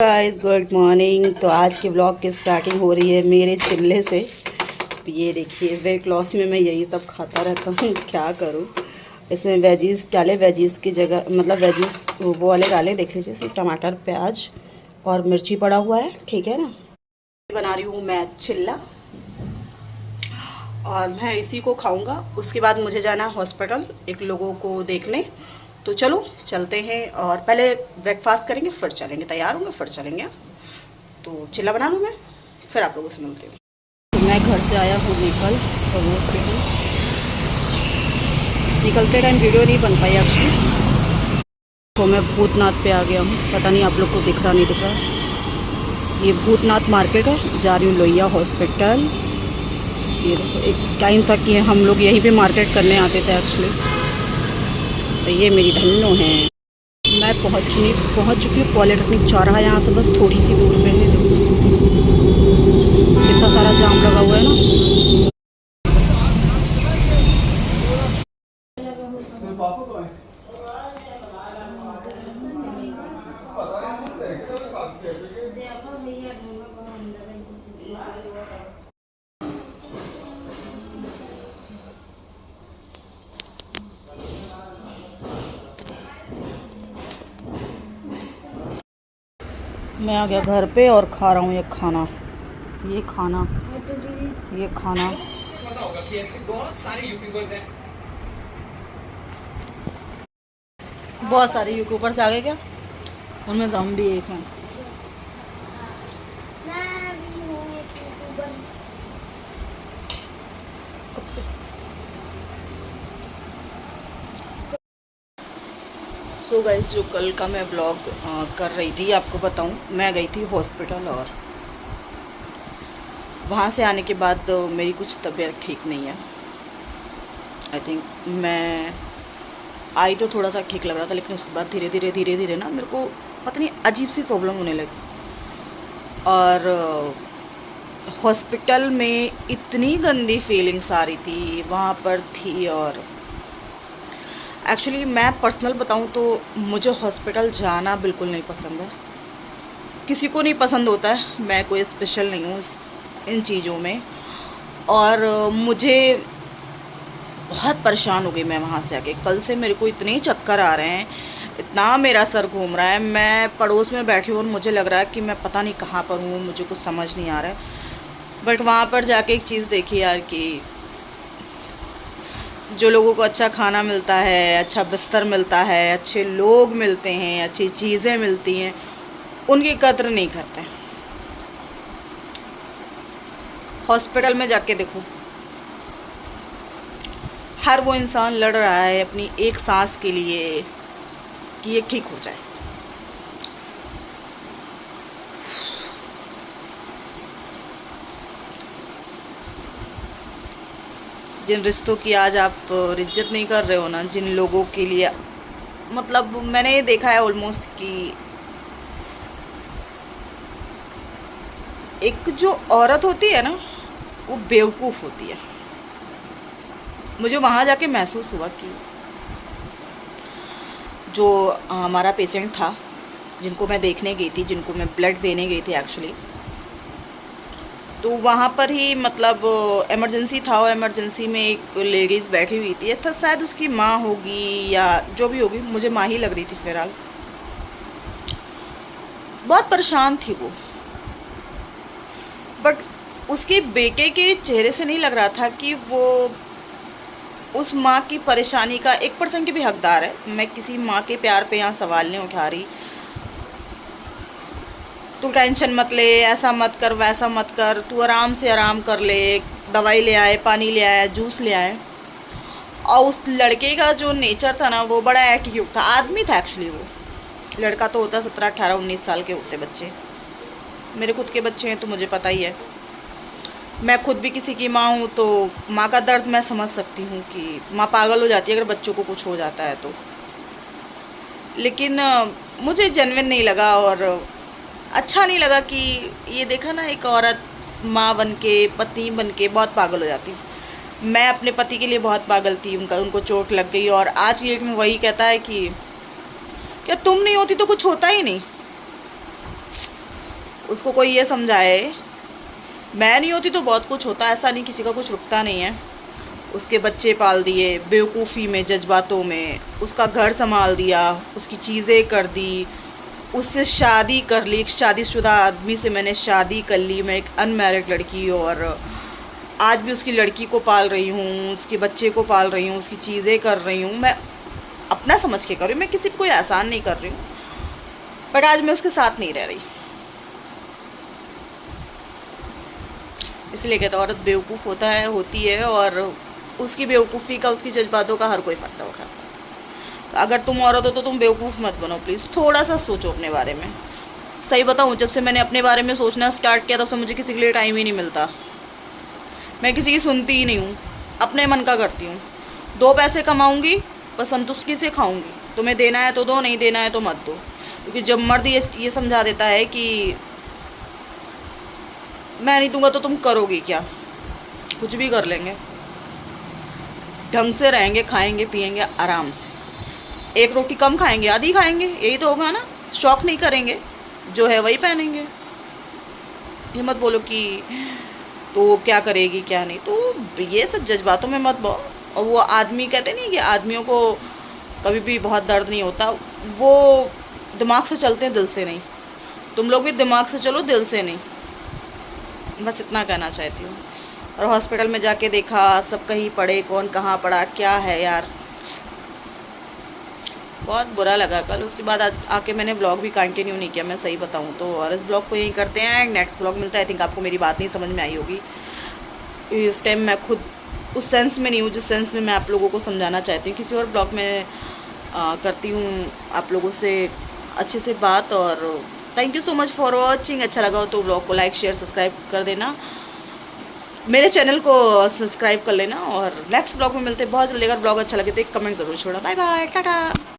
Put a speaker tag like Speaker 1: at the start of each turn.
Speaker 1: Guys good morning. तो आज के ब्लॉग की स्टार्टिंग हो रही है मेरे चिल्ले से। ये देखिए वेट लॉस में मैं यही सब खाता रहता हूँ, क्या करूँ। इसमें वेजीज डाले, वेजीज की जगह मतलब वेजीज वो वाले डाले, देख लीजिए। इसमें टमाटर, प्याज और मिर्ची पड़ा हुआ है, ठीक है ना। बना रही हूँ मैं चिल्ला और मैं इसी को खाऊंगा। उसके बाद मुझे जाना है हॉस्पिटल एक लोगों को देखने। तो चलो चलते हैं और पहले ब्रेकफास्ट करेंगे फिर चलेंगे, तैयार होंगे फिर चलेंगे। तो चिल्ला बना लूँ मैं, फिर आप लोगों से मिलती हूँ। तो मैं घर से आया हूँ निकल और रोड पे हूँ। निकलते टाइम वीडियो नहीं बन पाई एक्चुअली। तो मैं भूतनाथ पे आ गया हूँ, पता नहीं आप लोग को दिख रहा नहीं दिख रहा। ये भूतनाथ मार्केट है, जा रही हूँ लोहिया हॉस्पिटल। ये देखो, एक टाइम तक ये हम लोग यहीं पे मार्केट करने आते थे एक्चुअली। तो ये मेरी धन्नो है। मैं पहुंच चुकी हूँ पॉलिटेक्निक चौराहा। यहाँ से बस थोड़ी सी दूर पे है। देखो कितना सारा जाम लगा हुआ है ना। मैं आ गया घर पे और खा रहा हूँ ये खाना। ये खाना बहुत सारे यूट्यूबर्स आ गए क्या? उनमें ज़ॉम्बी एक है। कब से सो गाइस, जो कल का मैं ब्लॉग कर रही थी आपको बताऊं, मैं गई थी हॉस्पिटल और वहाँ से आने के बाद मेरी कुछ तबीयत ठीक नहीं है। आई थिंक मैं आई तो थोड़ा सा ठीक लग रहा था, लेकिन उसके बाद धीरे धीरे ना मेरे को पता नहीं अजीब सी प्रॉब्लम होने लगी। और हॉस्पिटल में इतनी गंदी फीलिंग्स आ रही थी वहाँ पर थी। और एक्चुअली मैं पर्सनल बताऊँ तो मुझे हॉस्पिटल जाना बिल्कुल नहीं पसंद है। किसी को नहीं पसंद होता है, मैं कोई स्पेशल नहीं हूँ इन चीज़ों में। और मुझे बहुत परेशान हो गई मैं वहाँ से आके। कल से मेरे को इतने चक्कर आ रहे हैं, इतना मेरा सर घूम रहा है। मैं पड़ोस में बैठी हूँ और मुझे लग रहा है कि मैं पता नहीं कहाँ पर हूँ, मुझे कुछ समझ नहीं आ रहा है। बट वहाँ पर जाके एक चीज़ देखी यार कि जो लोगों को अच्छा खाना मिलता है, अच्छा बिस्तर मिलता है, अच्छे लोग मिलते हैं, अच्छी चीज़ें मिलती हैं, उनकी कद्र नहीं करते। हॉस्पिटल में जाके देखो, हर वो इंसान लड़ रहा है अपनी एक सांस के लिए कि ये ठीक हो जाए। जिन रिश्तों की आज आप इज्जत नहीं कर रहे हो ना, जिन लोगों के लिए मतलब मैंने ये देखा है ऑलमोस्ट कि एक जो औरत होती है ना वो बेवकूफ़ होती है। मुझे वहाँ जाके महसूस हुआ कि जो हमारा पेशेंट था, जिनको मैं देखने गई थी, जिनको मैं ब्लड देने गई थी एक्चुअली, तो वहाँ पर ही मतलब इमरजेंसी था और इमरजेंसी में एक लेडीज़ बैठी हुई थी। था शायद उसकी माँ होगी या जो भी होगी, मुझे माँ ही लग रही थी फिलहाल। बहुत परेशान थी वो, बट उसके बेटे के चेहरे से नहीं लग रहा था कि वो उस माँ की परेशानी का 1% भी हकदार है। मैं किसी माँ के प्यार पे यहाँ सवाल नहीं उठा रही। तू टेंशन मत ले, ऐसा मत कर, वैसा मत कर, तू आराम से आराम कर ले, दवाई ले आए, पानी ले आए, जूस ले आए। और उस लड़के का जो नेचर था ना, वो बड़ा एटीट्यूड था। आदमी था एक्चुअली वो, लड़का तो होता 17, 18, 19 साल के होते बच्चे। मेरे खुद के बच्चे हैं तो मुझे पता ही है। मैं खुद भी किसी की माँ हूँ तो माँ का दर्द मैं समझ सकती हूँ कि माँ पागल हो जाती है अगर बच्चों को कुछ हो जाता है तो। लेकिन मुझे जेन्युइन नहीं लगा और अच्छा नहीं लगा कि ये देखा ना, एक औरत माँ बन के, पत्नी बन के बहुत पागल हो जाती। मैं अपने पति के लिए बहुत पागल थी, उनको चोट लग गई और आज ये वही कहता है कि क्या तुम नहीं होती तो कुछ होता ही नहीं। उसको कोई ये समझाए, मैं नहीं होती तो बहुत कुछ होता, ऐसा नहीं किसी का कुछ रुकता नहीं है। उसके बच्चे पाल दिए बेवकूफ़ी में, जज्बातों में, उसका घर संभाल दिया, उसकी चीज़ें कर दी, उससे शादी कर ली, एक शादीशुदा आदमी से मैंने शादी कर ली, मैं एक अनमैरिड लड़की, और आज भी उसकी लड़की को पाल रही हूँ, उसके बच्चे को पाल रही हूँ, उसकी चीज़ें कर रही हूँ, मैं अपना समझ के कर रही हूँ, मैं किसी को कोई एहसान नहीं कर रही हूँ। बट आज मैं उसके साथ नहीं रह रही, इसलिए कहता औरत बेवकूफ़ होती है, और उसकी बेवकूफ़ी का, उसकी जज्बातों का हर कोई फ़ायदा उठाता है। तो अगर तुम औरत हो तो तुम बेवकूफ़ मत बनो प्लीज़, थोड़ा सा सोचो अपने बारे में। सही बताऊँ, जब से मैंने अपने बारे में सोचना स्टार्ट किया तब से मुझे किसी के लिए टाइम ही नहीं मिलता। मैं किसी की सुनती ही नहीं हूँ, अपने मन का करती हूँ। 2 पैसे कमाऊँगी, बस संतुष्टि से खाऊँगी, तुम्हें देना है तो दो, नहीं देना है तो मत दो। क्योंकि जब मर्द ये समझा देता है कि मैं नहीं दूंगा तो तुम करोगी क्या, कुछ भी कर लेंगे, ढंग से रहेंगे, खाएंगे पिएंगे आराम से, 1 रोटी कम खाएंगे, आधी खाएंगे, यही तो होगा ना। शौक नहीं करेंगे, जो है वही पहनेंगे। ये मत बोलो कि तो क्या करेगी क्या नहीं, तो ये सब जज्बातों में मत बो। और वो आदमी कहते नहीं कि आदमियों को कभी भी बहुत दर्द नहीं होता, वो दिमाग से चलते हैं, दिल से नहीं। तुम लोग भी दिमाग से चलो, दिल से नहीं, बस इतना कहना चाहती हूँ। और हॉस्पिटल में जाके देखा, सब कहीं पड़े, कौन कहाँ पड़ा, क्या है यार, बहुत बुरा लगा कल। उसके बाद आके मैंने ब्लॉग भी कंटिन्यू नहीं किया, मैं सही बताऊँ तो। और इस ब्लॉग को यहीं करते हैं, नेक्स्ट ब्लॉग मिलता है। आई थिंक आपको मेरी बात नहीं समझ में आई होगी, इस टाइम मैं खुद उस सेंस में नहीं हूँ जिस सेंस में मैं आप लोगों को समझाना चाहती हूँ। किसी और ब्लॉग में करती हूँ आप लोगों से अच्छे से बात। और thank you so much for watching. अच्छा लगा हो तो ब्लॉग को लाइक शेयर सब्सक्राइब कर देना, मेरे चैनल को सब्सक्राइब कर लेना। और नेक्स्ट ब्लॉग में मिलते हैं बहुत जल्दी। अगर ब्लॉग अच्छा लगे तो एक कमेंट ज़रूर छोड़ना। Bye bye, Tata.